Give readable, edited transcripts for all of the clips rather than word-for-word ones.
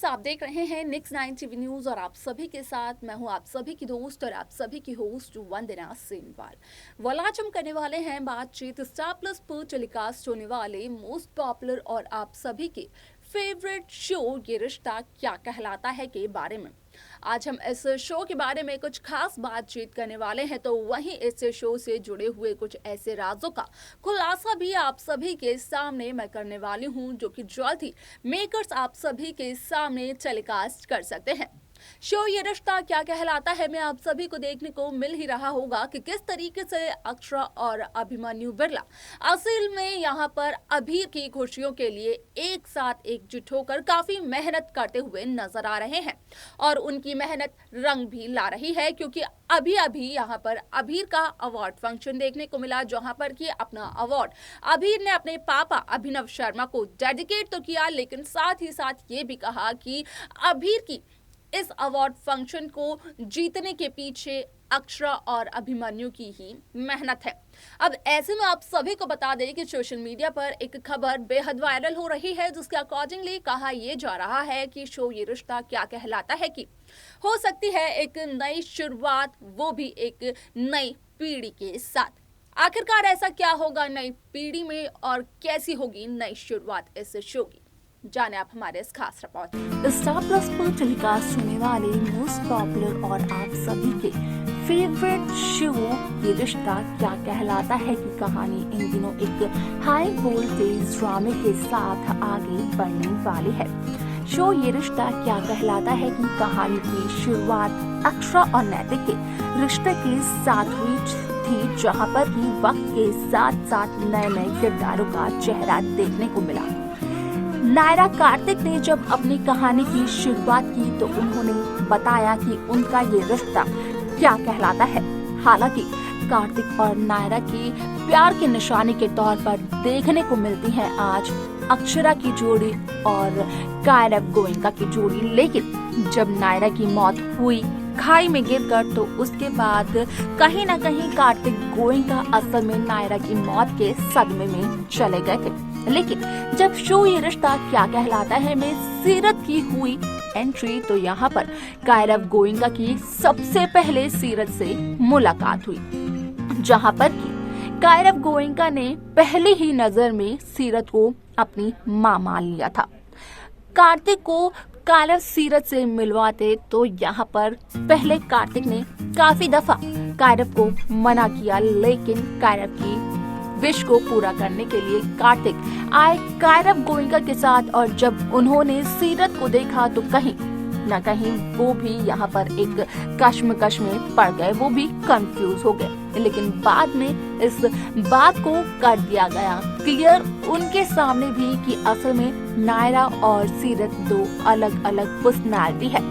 Friends, आप देख रहे हैं निक्स 9 टीवी न्यूज और आप सभी के साथ मैं हूं आप सभी की दोस्त और आप सभी की होस्ट वंदना सेनवाल। आज हम करने वाले हैं बातचीत स्टार प्लस पर टेलीकास्ट होने वाले मोस्ट पॉपुलर और आप सभी के फेवरेट शो ये रिश्ता क्या कहलाता है के बारे में। आज हम इस शो के बारे में कुछ खास बातचीत करने वाले हैं, तो वहीं इस शो से जुड़े हुए कुछ ऐसे राजों का खुलासा भी आप सभी के सामने मैं करने वाली हूं, जो कि जल्द ही मेकर्स आप सभी के सामने टेलीकास्ट कर सकते हैं। शो ये रिश्ता क्या कहलाता है में आप सभी को देखने को मिल ही रहा होगा कि किस तरीके से अक्षरा और अभिमन्यु बिरला असल में यहाँ पर अभीर की खुशियों के लिए एक साथ एकजुट होकर काफी मेहनत करते हुए नजर आ रहे हैं और उनकी मेहनत रंग भी ला रही है, क्योंकि अभी अभी यहाँ पर अभीर का अवार्ड फंक्शन देखने को मिला, जहां पर कि अपना अवार्ड अभीर ने अपने पापा अभिनव शर्मा को डेडिकेट तो किया, लेकिन साथ ही साथ ये भी कहा कि अभीर की इस अवार्ड फंक्शन को जीतने के पीछे अक्षरा और अभिमन्यु की ही मेहनत है। अब ऐसे में आप सभी को बता दें कि सोशल मीडिया पर एक खबर बेहद वायरल हो रही है, जिसके अकॉर्डिंगली कहा यह जा रहा है कि शो ये रिश्ता क्या कहलाता है कि हो सकती है एक नई शुरुआत, वो भी एक नई पीढ़ी के साथ। आखिरकार ऐसा क्या होगा नई पीढ़ी में और कैसी होगी नई शुरुआत इस शो की, जाने आप हमारे इस खास रिपोर्ट में। स्टार प्लस पर टेलीकास्ट होने वाले मोस्ट पॉपुलर और आप सभी के फेवरेट शो ये रिश्ता क्या कहलाता है की कहानी इन दिनों एक हाई वोल्टेज ड्रामे के साथ आगे बढ़ने वाली है। शो ये रिश्ता क्या कहलाता है की कहानी की शुरुआत अक्षरा और नैतिक के रिश्ते के साथ हुई थी, जहाँ पर की वक्त के साथ साथ नए नए किरदारों का चेहरा देखने को मिला। नायरा कार्तिक ने जब अपनी कहानी की शुरुआत की तो उन्होंने बताया कि उनका ये रिश्ता क्या कहलाता है। हालांकि कार्तिक और नायरा की प्यार की निशानी के तौर पर देखने को मिलती है आज अक्षरा की जोड़ी और कायरव गोयनका की जोड़ी, लेकिन जब नायरा की मौत हुई खाई में गिरकर तो उसके बाद कहीं न कहीं कार्तिक गोयनका असल में नायरा की मौत के सदमे में चले गए थे। लेकिन जब शो ये रिश्ता क्या कहलाता है में सीरत की हुई एंट्री तो यहाँ पर कायरव गोयनका की सबसे पहले सीरत से मुलाकात हुई, जहाँ पर की कायरव गोयनका ने पहली ही नजर में सीरत को अपनी मां मान लिया था। कार्तिक को कायरव सीरत से मिलवाते तो यहाँ पर पहले कार्तिक ने काफी दफा कायरव को मना किया, लेकिन कायरव की विश को पूरा करने के लिए कार्तिक आए कायरव गोयनका के साथ, और जब उन्होंने सीरत को देखा तो कहीं न कहीं वो भी यहाँ पर एक कश्मकश में पड़ गए, वो भी कंफ्यूज हो गए। लेकिन बाद में इस बात को कर दिया गया क्लियर उनके सामने भी कि असल में नायरा और सीरत दो अलग अलग पर्सनालिटी है।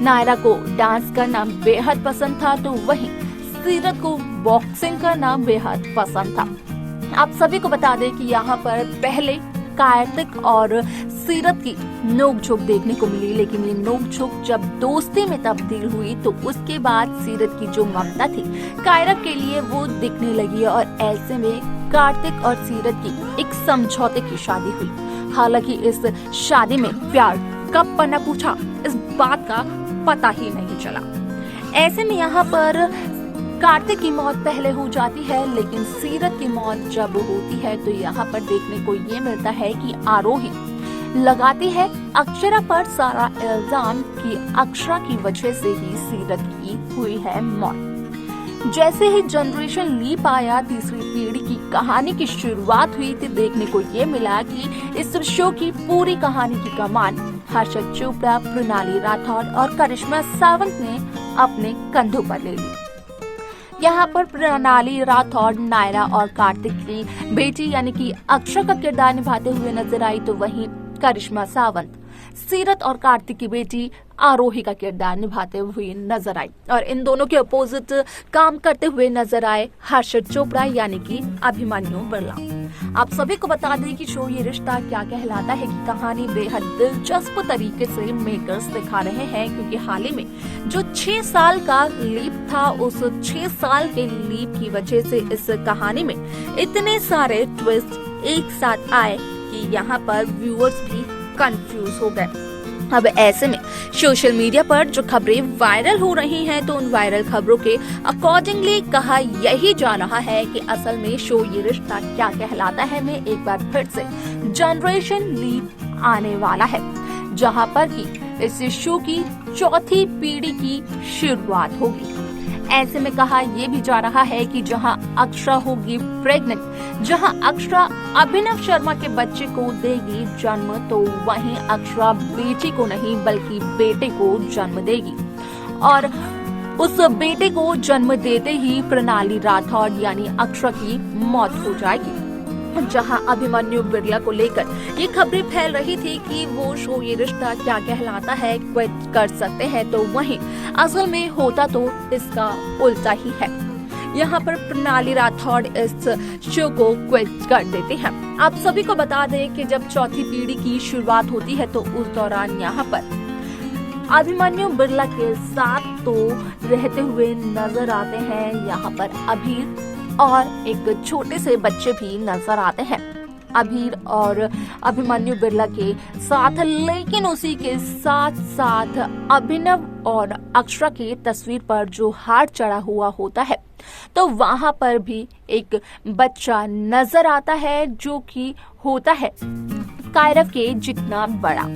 नायरा को डांस करना बेहद पसंद था तो वहीं सीरत को बॉक्सिंग करना बेहद पसंद था। आप सभी को बता दें कि यहाँ पर पहले कार्तिक और सीरत की नोकझोंक देखने को मिली, लेकिन ये नोकझोंक जब दोस्ती में तब्दील हुई तो उसके बाद सीरत की जो ममता थी कायरव के लिए वो दिखने लगी और ऐसे में कार्तिक और सीरत की एक समझौते की शादी हुई। हालांकि इस शादी में प्यार कब पनप पूछा इस बात का पता ही नहीं चला। ऐसे में यहाँ पर कार्तिक की मौत पहले हो जाती है, लेकिन सीरत की मौत जब होती है तो यहाँ पर देखने को ये मिलता है कि आरोही लगाती है अक्षरा पर सारा इल्जाम कि अक्षरा की वजह से ही सीरत की हुई है मौत। जैसे ही जनरेशन लीप आया, तीसरी पीढ़ी की कहानी की शुरुआत हुई तो देखने को ये मिला कि इस शो की पूरी कहानी की कमान हर्षद चोपड़ा, प्रणाली राठौड़ और करिश्मा सावंत ने अपने कंधों पर ले ली। यहाँ पर प्रणाली राठौड़ नायरा और कार्तिक की बेटी यानी कि अक्षरा का किरदार निभाते हुए नजर आई, तो वहीं करिश्मा सावंत सीरत और कार्तिक की बेटी आरोही का किरदार निभाते हुए नजर आई और इन दोनों के अपोजिट काम करते हुए नजर आए हर्षद चोपड़ा यानी कि अभिमन्यु बिरला। आप सभी को बता दें कि शो ये रिश्ता क्या कहलाता है की कहानी बेहद दिलचस्प तरीके से मेकर्स दिखा रहे हैं, क्योंकि हाल ही में जो 6 साल का लीप था उस 6 साल के लीप की वजह से इस कहानी में इतने सारे ट्विस्ट एक साथ आए कि यहाँ पर व्यूअर्स भी कंफ्यूज हो गए। अब ऐसे में सोशल मीडिया पर जो खबरें वायरल हो रही हैं तो उन वायरल खबरों के अकॉर्डिंगली कहा यही जा रहा है कि असल में शो ये रिश्ता क्या कहलाता है में एक बार फिर से जनरेशन लीप आने वाला है, जहां पर कि इस शो की चौथी पीढ़ी की शुरुआत होगी। ऐसे में कहा यह भी जा रहा है कि जहां अक्षरा होगी प्रेग्नेंट, जहां अक्षरा अभिनव शर्मा के बच्चे को देगी जन्म, तो वहीं अक्षरा बेटी को नहीं बल्कि बेटे को जन्म देगी और उस बेटे को जन्म देते ही प्रणाली राठौड़ यानी अक्षरा की मौत हो जाएगी। जहां अभिमन्यु बिरला को लेकर ये खबरें फैल रही थी कि वो शो ये रिश्ता क्या कहलाता है क्विट कर सकते हैं, तो वहीं असल में होता तो इसका उल्टा ही है। यहाँ पर प्रणाली राठौड़ इस शो को क्विट कर देते हैं। आप सभी को बता दें कि जब चौथी पीढ़ी की शुरुआत होती है तो उस दौरान यहाँ पर अभिमन्यु बिरला के साथ तो रहते हुए नजर आते हैं यहाँ पर अभीर और एक छोटे से बच्चे भी नजर आते हैं अभीर और अभिमन्यु बिरला के साथ, लेकिन उसी के साथ साथ अभिनव और अक्षरा के तस्वीर पर जो हार चढ़ा हुआ होता है तो वहां पर भी एक बच्चा नजर आता है जो कि होता है कायरव के जितना बड़ा।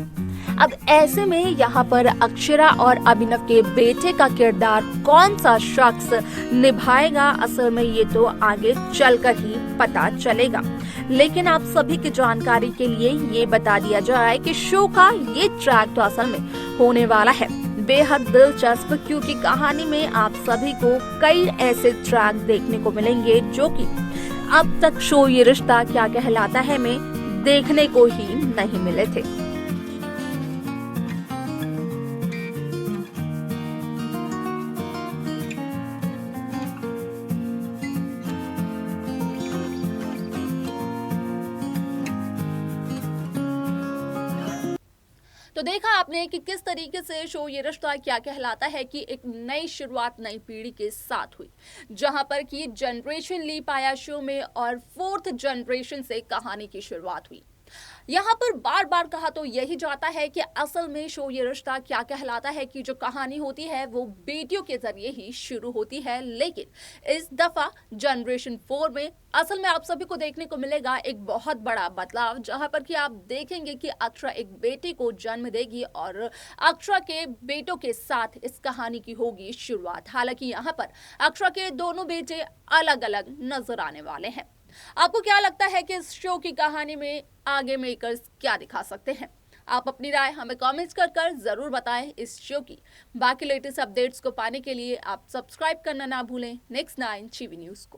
अब ऐसे में यहाँ पर अक्षरा और अभिनव के बेटे का किरदार कौन सा शख्स निभाएगा, असल में ये तो आगे चलकर ही पता चलेगा। लेकिन आप सभी की जानकारी के लिए ये बता दिया जाए कि शो का ये ट्रैक तो असल में होने वाला है बेहद दिलचस्प, क्योंकि कहानी में आप सभी को कई ऐसे ट्रैक देखने को मिलेंगे जो कि अब तक शो ये रिश्ता क्या कहलाता है में देखने को ही नहीं मिले थे। तो देखा आपने कि किस तरीके से शो ये रिश्ता क्या कहलाता है कि एक नई शुरुआत नई पीढ़ी के साथ हुई, जहां पर कि जनरेशन लीप आया शो में और फोर्थ जनरेशन से कहानी की शुरुआत हुई। यहाँ पर बार बार कहा तो यही जाता है कि असल में शो ये रिश्ता क्या कहलाता है कि जो कहानी होती है वो बेटियों के जरिए ही शुरू होती है, लेकिन इस दफा जनरेशन 4 में असल में आप सभी को देखने को मिलेगा एक बहुत बड़ा बदलाव, जहां पर कि आप देखेंगे कि अक्षरा एक बेटे को जन्म देगी और अक्षरा के बेटों के साथ इस कहानी की होगी शुरुआत। हालांकि यहाँ पर अक्षरा के दोनों बेटे अलग अलग नजर आने वाले हैं। आपको क्या लगता है कि इस शो की कहानी में आगे मेकर्स क्या दिखा सकते हैं? आप अपनी राय हमें कमेंट्स कर जरूर बताएं इस शो की। बाकी लेटेस्ट अपडेट्स को पाने के लिए आप सब्सक्राइब करना ना भूलें नेक्स्ट 9 टीवी न्यूज़ को।